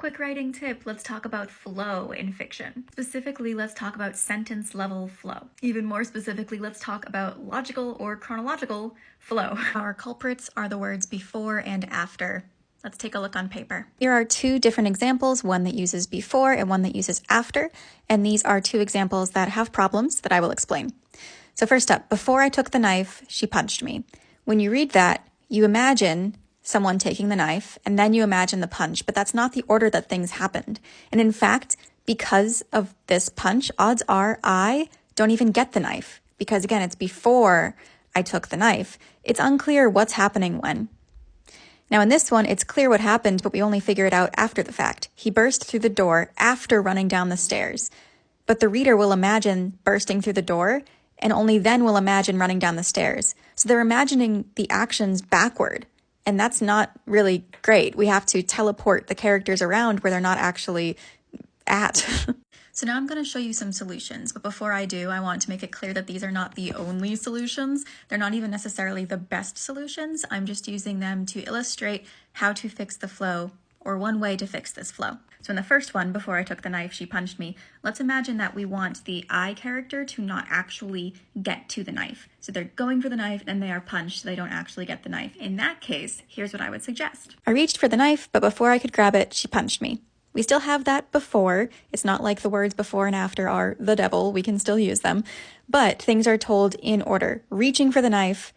Quick writing tip, let's talk about flow in fiction. Specifically, let's talk about sentence level flow. Even more specifically, let's talk about logical or chronological flow. Our culprits are the words before and after. Let's take a look on paper. Here are two different examples, one that uses before and one that uses after, and these are two examples that have problems that I will explain. So first up, before I took the knife, she punched me. When you read that, you imagine someone taking the knife, and then you imagine the punch, but that's not the order that things happened. And in fact, because of this punch, odds are I don't even get the knife, because again, it's before I took the knife. It's unclear what's happening when. Now in this one, it's clear what happened, but we only figure it out after the fact. He burst through the door after running down the stairs. But the reader will imagine bursting through the door, and only then will imagine running down the stairs. So they're imagining the actions backward. And that's not really great. We have to teleport the characters around where they're not actually at. So now I'm going to show you some solutions, but before I do, I want to make it clear that these are not the only solutions. They're not even necessarily the best solutions. I'm just using them to illustrate how to fix the flow, or one way to fix this flow. So in the first one, before I took the knife, she punched me. Let's imagine that we want the I character to not actually get to the knife. So they're going for the knife and they are punched, so they don't actually get the knife. In that case, here's what I would suggest. I reached for the knife, but before I could grab it, she punched me. We still have that before. It's not like the words before and after are the devil. We can still use them. But things are told in order. Reaching for the knife,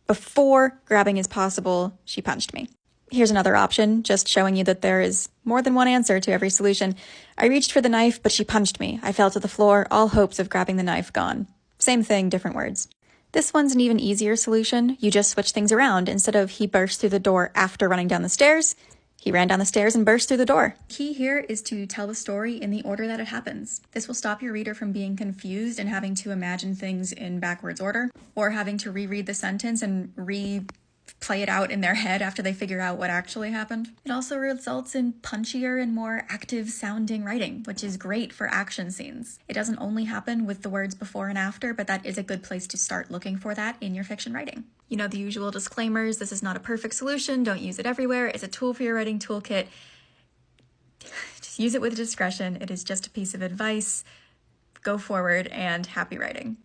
before grabbing is possible, she punched me. Here's another option, just showing you that there is more than one answer to every solution. I reached for the knife, but she punched me. I fell to the floor, all hopes of grabbing the knife gone. Same thing, different words. This one's an even easier solution. You just switch things around. Instead of he burst through the door after running down the stairs, he ran down the stairs and burst through the door. Key here is to tell the story in the order that it happens. This will stop your reader from being confused and having to imagine things in backwards order, or having to reread the sentence and play it out in their head after they figure out what actually happened. It also results in punchier and more active sounding writing, which is great for action scenes. It doesn't only happen with the words before and after, but that is a good place to start looking for that in your fiction writing. You know the usual disclaimers, this is not a perfect solution, don't use it everywhere, it's a tool for your writing toolkit. Just use it with discretion, it is just a piece of advice. Go forward and happy writing.